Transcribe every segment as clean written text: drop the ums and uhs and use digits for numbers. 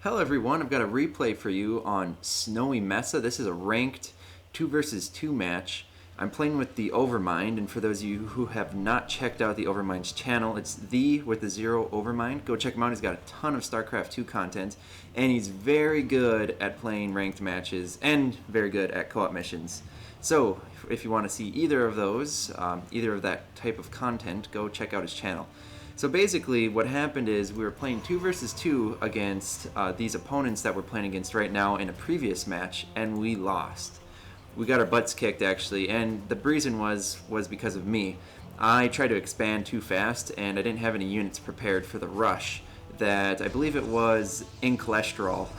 Hello everyone, I've got a replay for you on Snowy Mesa. This is a ranked 2 versus 2 match. I'm playing with the Overmind, and for those of you who have not checked out the Overmind's channel, it's the0vermind. Go check him out. He's got a ton of StarCraft 2 content, and he's very good at playing ranked matches and very good at co-op missions. So if you want to see either of those, either of that type of content, go check out his channel. So basically what happened is we were playing 2 versus 2 against these opponents that we're playing against right now in a previous match, and we lost. We got our butts kicked actually, and the reason was because of me. I tried to expand too fast and I didn't have any units prepared for the rush that I believe it was in cholesterol.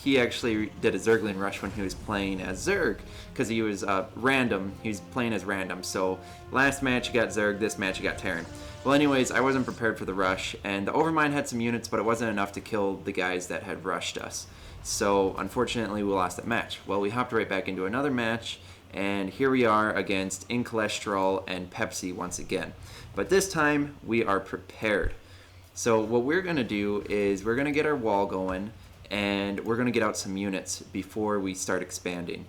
He actually did a Zergling rush when he was playing as Zerg because he was random. He was playing as random. So last match he got Zerg, this match he got Terran. Well, anyways, I wasn't prepared for the rush, and the Overmind had some units, but it wasn't enough to kill the guys that had rushed us. So unfortunately, we lost that match. Well, we hopped right back into another match, and here we are against In Cholesterol and Pepsi once again. But this time, we are prepared. So what we're going to do is we're going to get our wall going, and we're going to get out some units before we start expanding.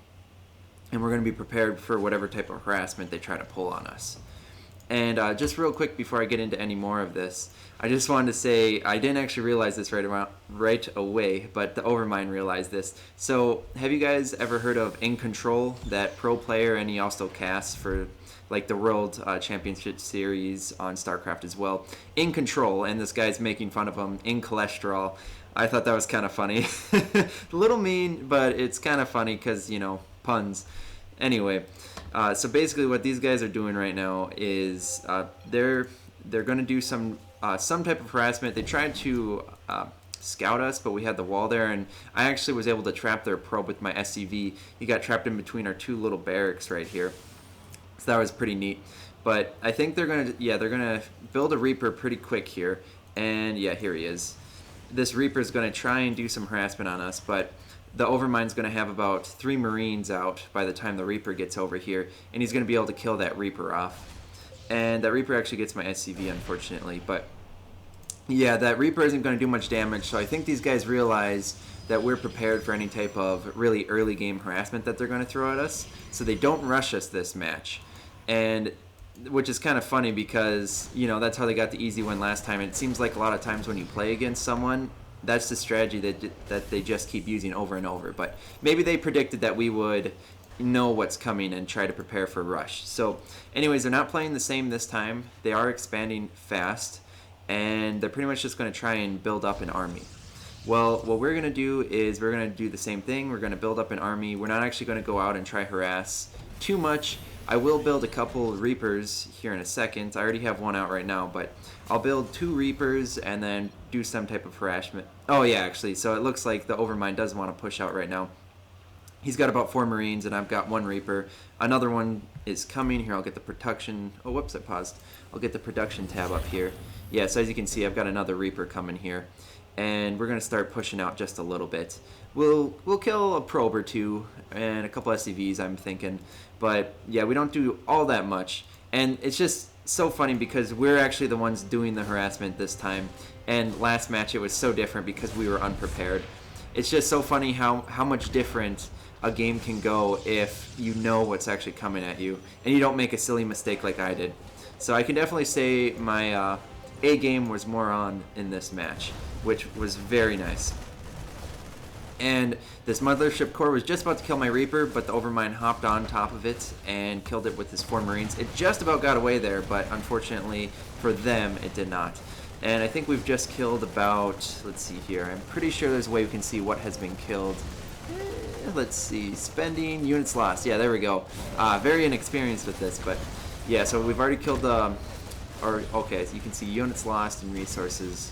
And we're going to be prepared for whatever type of harassment they try to pull on us. And just real quick before I get into any more of this, I just wanted to say I didn't actually realize this right away, but the Overmind realized this. So have you guys ever heard of In Control, that pro player, and he also casts for like the World Championship Series on StarCraft as well? In Control, and this guy's making fun of him, In Cholesterol. I thought that was kind of funny. A little mean, but it's kind of funny because, you know, puns. Anyway, so basically what these guys are doing right now is they're going to do some type of harassment. They tried to scout us, but we had the wall there, and I actually was able to trap their probe with my SCV. He got trapped in between our two little barracks right here, so that was pretty neat. But I think they're gonna build a Reaper pretty quick here, and yeah, here he is. This Reaper is going to try and do some harassment on us, but the Overmind's going to have about 3 Marines out by the time the Reaper gets over here, and he's going to be able to kill that Reaper off. And that Reaper actually gets my SCV, unfortunately, but yeah, that Reaper isn't going to do much damage, so I think these guys realize that we're prepared for any type of really early game harassment that they're going to throw at us, so they don't rush us this match. And which is kind of funny because, you know, that's how they got the easy win last time. It seems like a lot of times when you play against someone, that's the strategy that they just keep using over and over. But maybe they predicted that we would know what's coming and try to prepare for a rush. So anyways, they're not playing the same this time. They are expanding fast, and they're pretty much just going to try and build up an army. Well, what we're going to do is we're going to do the same thing. We're going to build up an army. We're not actually going to go out and try harass too much. I will build a couple Reapers here in a second. I already have one out right now, but I'll build 2 Reapers and then do some type of harassment. Oh yeah, actually, so it looks like the Overmind does want to push out right now. He's got about 4 Marines, and I've got 1 Reaper. Another one is coming. Here, I'll get the production. Oh, whoops, I paused. I'll get the production tab up here. Yeah, so as you can see, I've got another Reaper coming here, and we're going to start pushing out just a little bit. We'll kill a probe or 2 and a couple SCVs, I'm thinking. But yeah, we don't do all that much, and it's just so funny because we're actually the ones doing the harassment this time, and last match it was so different because we were unprepared. It's just so funny how much different a game can go if you know what's actually coming at you and you don't make a silly mistake like I did. So I can definitely say my A game was more on in this match, which was very nice. And this Mothership Core was just about to kill my Reaper, but the Overmind hopped on top of it and killed it with his 4 Marines. It just about got away there, but unfortunately for them, it did not. And I think we've just killed about, let's see here, I'm pretty sure there's a way we can see what has been killed. Let's see, spending, units lost. Yeah, there we go. Very inexperienced with this, but yeah, so we've already killed okay, so you can see units lost and resources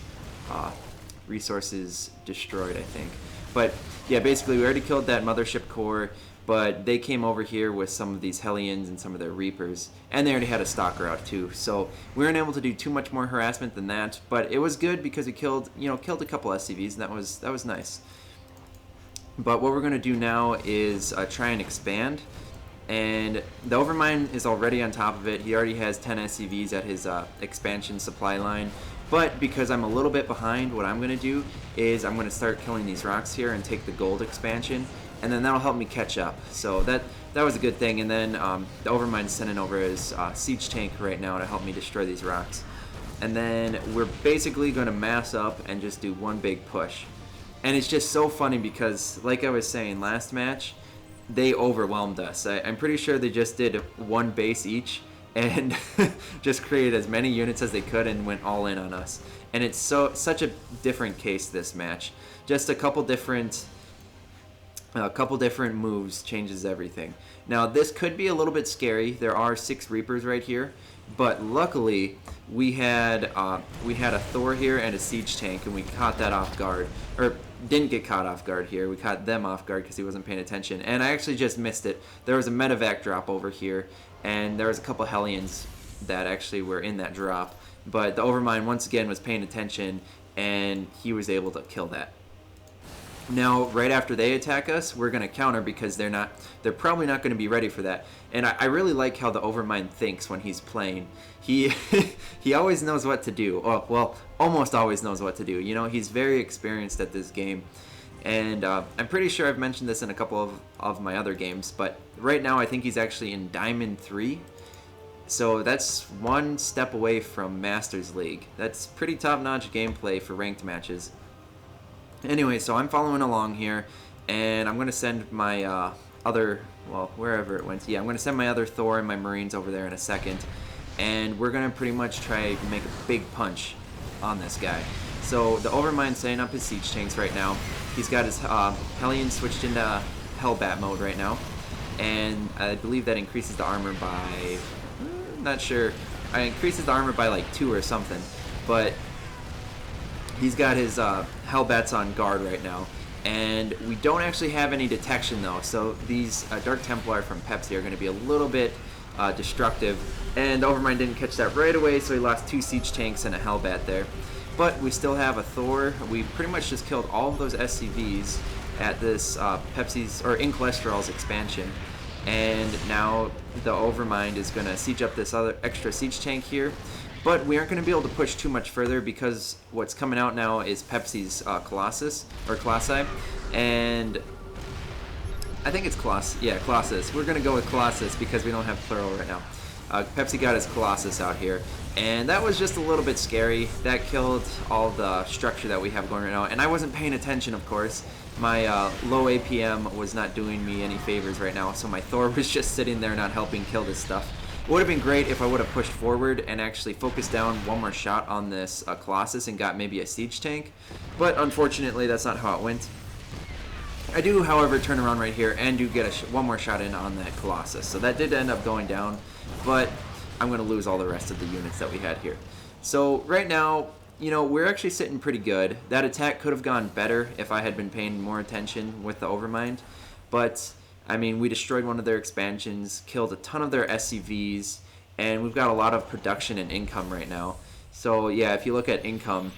destroyed, I think. But yeah, basically we already killed that Mothership Core, but they came over here with some of these Hellions and some of their Reapers, and they already had a Stalker out too. So we weren't able to do too much more harassment than that, but it was good because we killed a couple SCVs, and that was nice. But what we're going to do now is try and expand, and the Overmind is already on top of it. He already has 10 SCVs at his expansion supply line, But because I'm a little bit behind, what I'm going to do is I'm going to start killing these rocks here and take the gold expansion, and then that'll help me catch up. So that was a good thing. And then the Overmind's sending over his siege tank right now to help me destroy these rocks. And then we're basically going to mass up and just do one big push. And it's just so funny because, like I was saying last match, they overwhelmed us. I'm pretty sure they just did one base each and just created as many units as they could and went all in on us. And it's such a different case this match. Just a couple different moves changes everything. Now this could be a little bit scary. There are 6 Reapers right here, but luckily we had a Thor here and a siege tank, and we caught that off guard, or didn't get caught off guard here. We caught them off guard because he wasn't paying attention, and I actually just missed it. There was a medevac drop over here, and there was a couple Hellions that actually were in that drop, but the Overmind once again was paying attention, and he was able to kill that. Now, right after they attack us, we're going to counter because they're probably not going to be ready for that. And I really like how the Overmind thinks when he's playing. He always knows what to do. Oh, well, almost always knows what to do. You know, he's very experienced at this game. And I'm pretty sure I've mentioned this in a couple of my other games, but right now I think he's actually in Diamond 3. So that's one step away from Masters League. That's pretty top-notch gameplay for ranked matches. Anyway, so I'm following along here, and I'm going to send my wherever it went. Yeah, I'm going to send my other Thor and my Marines over there in a second, and we're going to pretty much try to make a big punch on this guy. So the Overmind's setting up his siege tanks right now. He's got his Hellion switched into Hellbat mode right now, and I believe that increases the armor by, not sure, it increases the armor by like 2 or something, but he's got his Hellbats on guard right now, and we don't actually have any detection though, so these Dark Templar from Pepsi are going to be a little bit destructive, and Overmind didn't catch that right away, so he lost 2 siege tanks and a Hellbat there. But we still have a Thor. We pretty much just killed all of those SCVs at this Pepsi's, or in Cholesterol's expansion, and now the Overmind is going to siege up this other extra siege tank here. But we aren't going to be able to push too much further because what's coming out now is Pepsi's Colossus, or Colossi, and I think it's Colossus. Yeah, Colossus. We're going to go with Colossus because we don't have plural right now. Pepsi got his Colossus out here, and that was just a little bit scary. That killed all the structure that we have going right now, and I wasn't paying attention, of course. My low APM was not doing me any favors right now, so my Thor was just sitting there not helping kill this stuff. It would have been great if I would have pushed forward and actually focused down one more shot on this Colossus and got maybe a siege tank, but unfortunately that's not how it went. I do, however, turn around right here and do get one more shot in on that Colossus, so that did end up going down, but I'm going to lose all the rest of the units that we had here. So right now, you know, we're actually sitting pretty good. That attack could have gone better if I had been paying more attention with the Overmind, but I mean, we destroyed one of their expansions, killed a ton of their SCVs, and we've got a lot of production and income right now. So yeah, if you look at income,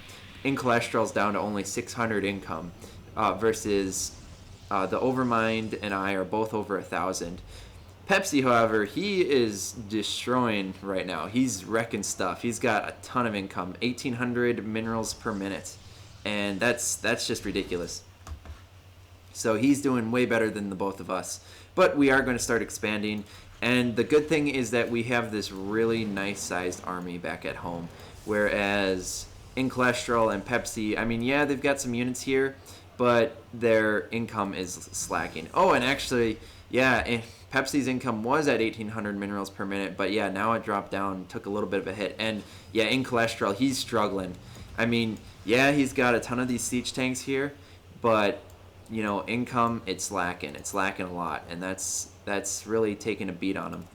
in Cholesterol's down to only 600 income, versus the Overmind and I are both over 1,000. Pepsi, however, he is destroying right now. He's wrecking stuff. He's got a ton of income, 1,800 minerals per minute, and that's just ridiculous. So he's doing way better than the both of us. But we are going to start expanding. And the good thing is that we have this really nice sized army back at home. Whereas in Cholesterol and Pepsi, I mean, yeah, they've got some units here, but their income is slacking. Oh, and actually, yeah, Pepsi's income was at 1,800 minerals per minute. But yeah, now it dropped down, took a little bit of a hit. And yeah, in Cholesterol, he's struggling. I mean, yeah, he's got a ton of these siege tanks here, but you know, income, it's lacking a lot, and that's really taking a beat on him.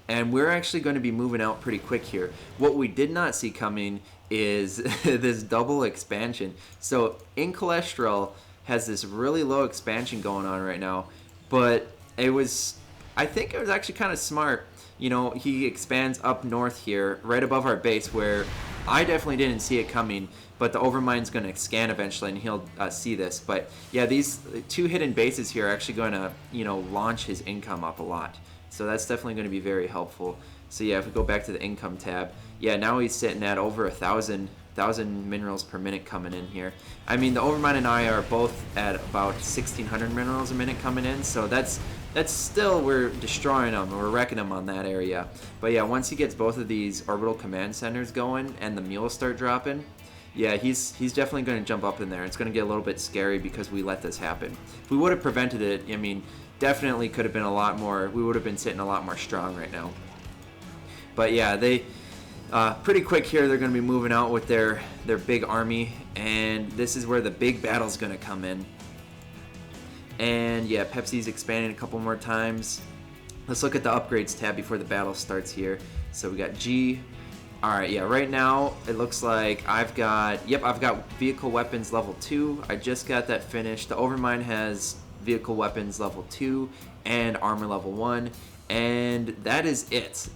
And we're actually going to be moving out pretty quick here. What we did not see coming is this double expansion. So in Cholesterol has this really low expansion going on right now, but I think it was actually kind of smart. You know, he expands up north here, right above our base, where I definitely didn't see it coming, but the Overmind's going to scan eventually, and he'll see this. But yeah, these 2 hidden bases here are actually going to, you know, launch his income up a lot. So that's definitely going to be very helpful. So yeah, if we go back to the income tab, yeah, now he's sitting at over 1,000 minerals per minute coming in here. I mean, the Overmind and I are both at about 1,600 minerals a minute coming in, so that's still, we're destroying them, we're wrecking them on that area. But yeah, once he gets both of these orbital command centers going and the mules start dropping, yeah, he's definitely going to jump up in there. It's going to get a little bit scary because we let this happen. If we would have prevented it, I mean, definitely could have been a lot more, we would have been sitting a lot more strong right now. But yeah, they pretty quick here, they're going to be moving out with their big army, and this is where the big battle's going to come in. And yeah, Pepsi's expanding a couple more times. Let's look at the upgrades tab before the battle starts here. So we got G. Alright, yeah, right now it looks like I've got vehicle weapons level 2. I just got that finished. The Overmind has vehicle weapons level 2 and armor level 1. And that is it.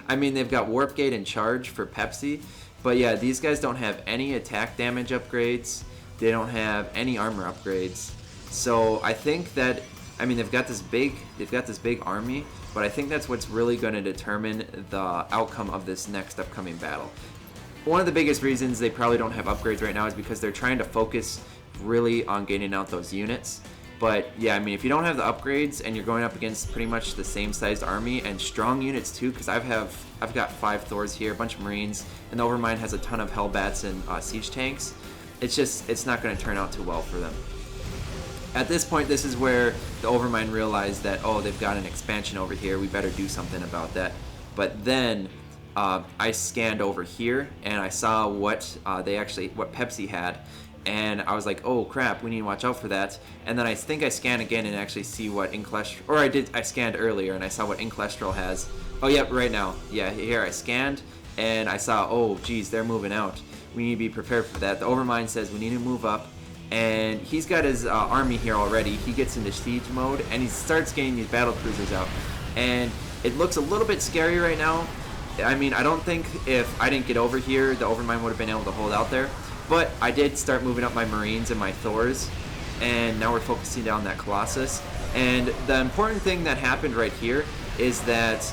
I mean, they've got Warp Gate and Charge for Pepsi. But yeah, these guys don't have any attack damage upgrades. They don't have any armor upgrades. So I think that, I mean, they've got this big army, but I think that's what's really going to determine the outcome of this next upcoming battle. One of the biggest reasons they probably don't have upgrades right now is because they're trying to focus really on getting out those units. But yeah, I mean, if you don't have the upgrades and you're going up against pretty much the same sized army and strong units too, because I've got 5 Thors here, a bunch of Marines, and the Overmind has a ton of Hellbats and siege tanks. It's not going to turn out too well for them. At this point, this is where the Overmind realized that, oh, they've got an expansion over here, we better do something about that. But then I scanned over here and I saw what Pepsi had, and I was like, oh crap, we need to watch out for that. And then I think I scanned again and actually see what Inklestral, or I scanned earlier and I saw what Inklestral has. Oh yep, right now. Yeah, here I scanned and I saw, oh geez, they're moving out. We need to be prepared for that. The Overmind says we need to move up. And he's got his army here already. He gets into siege mode and he starts getting these battle cruisers out. And it looks a little bit scary right now. I mean, I don't think if I didn't get over here, the Overmind would have been able to hold out there. But I did start moving up my Marines and my Thors. And now we're focusing down that Colossus. And the important thing that happened right here is that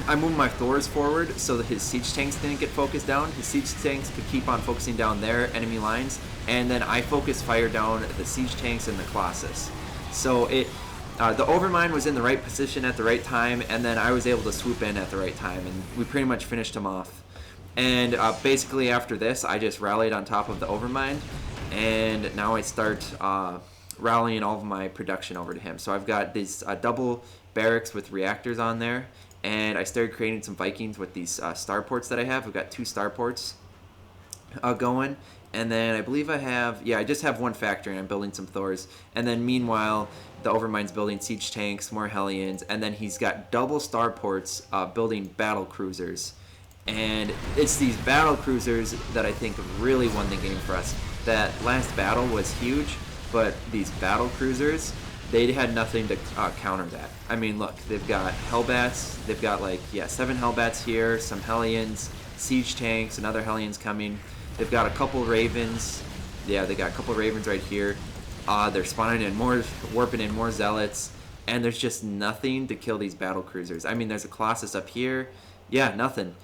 I moved my Thors forward so that his siege tanks didn't get focused down. His siege tanks could keep on focusing down their enemy lines. And then I focused fire down the siege tanks and the Colossus. So the Overmind was in the right position at the right time, and then I was able to swoop in at the right time, and we pretty much finished him off. And basically after this, I just rallied on top of the Overmind, and now I start rallying all of my production over to him. So I've got these double barracks with reactors on there, and I started creating some Vikings with these starports that I have. I've got 2 starports going. And then I believe I just have 1 factory and I'm building some Thors. And then meanwhile, the Overmind's building siege tanks, more Hellions, and then he's got double starports building battle cruisers. And it's these battle cruisers that I think really won the game for us. That last battle was huge, but these battle cruisers, they had nothing to counter that. I mean, look, they've got Hellbats, they've got 7 Hellbats here, some Hellions, siege tanks, another Hellions coming. They've got a couple Ravens. Yeah, they got a couple Ravens right here. They're spawning in more, warping in more Zealots, and there's just nothing to kill these battle cruisers. I mean, there's a Colossus up here. Yeah, nothing.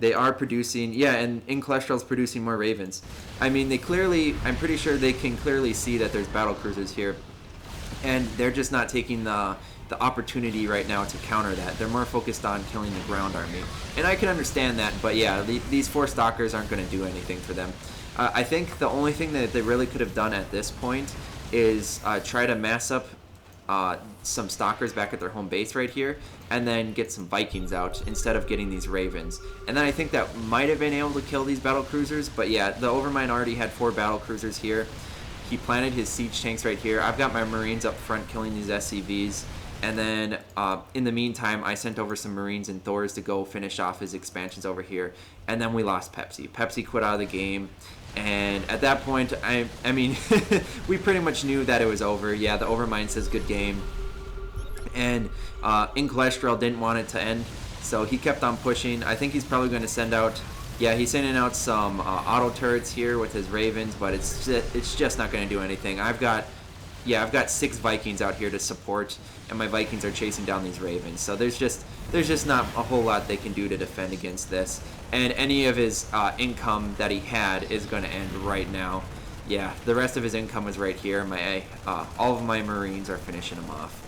They are producing, yeah, and Inklestral's producing more Ravens. I mean, I'm pretty sure they can clearly see that there's battle cruisers here, and they're just not taking the opportunity right now to counter that. They're more focused on killing the ground army. And I can understand that, but yeah, these 4 stalkers aren't going to do anything for them. I think the only thing that they really could have done at this point is try to mass up some stalkers back at their home base right here, and then get some Vikings out instead of getting these Ravens. And then I think that might have been able to kill these battle cruisers, but yeah, the Overmind already had 4 battle cruisers here. He planted his siege tanks right here. I've got my Marines up front killing these SCVs. And then in the meantime, I sent over some Marines and Thors to go finish off his expansions over here. And then we lost Pepsi. Pepsi quit out of the game. And at that point, I mean, we pretty much knew that it was over. Yeah, the Overmind says good game. And Inklestral didn't want it to end, so he kept on pushing. I think he's probably going to send out... Yeah, he's sending out some auto turrets here with his Ravens, but it's just not going to do anything. I've got yeah, I've got 6 Vikings out here to support, and my Vikings are chasing down these Ravens. So there's just not a whole lot they can do to defend against this. And any of his income that he had is going to end right now. Yeah, the rest of his income is right here. All of my Marines are finishing him off.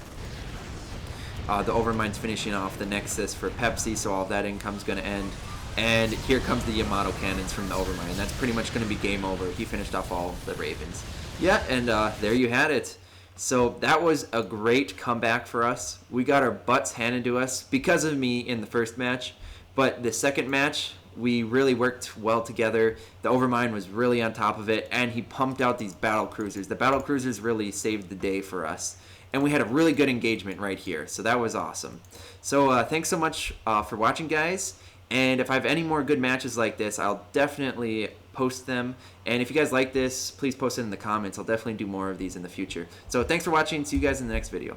The Overmind's finishing off the Nexus for Pepsi, so all of that income's going to end. And here comes the Yamato cannons from the Overmind. That's pretty much going to be game over. He finished off all the Ravens. Yeah, and there you had it. So that was a great comeback for us. We got our butts handed to us because of me in the first match. But the second match, we really worked well together. The Overmind was really on top of it, and he pumped out these battle cruisers. The battle cruisers really saved the day for us. And we had a really good engagement right here. So that was awesome. So thanks so much for watching, guys. And if I have any more good matches like this, I'll definitely post them. And if you guys like this, please post it in the comments. I'll definitely do more of these in the future. So thanks for watching. See you guys in the next video.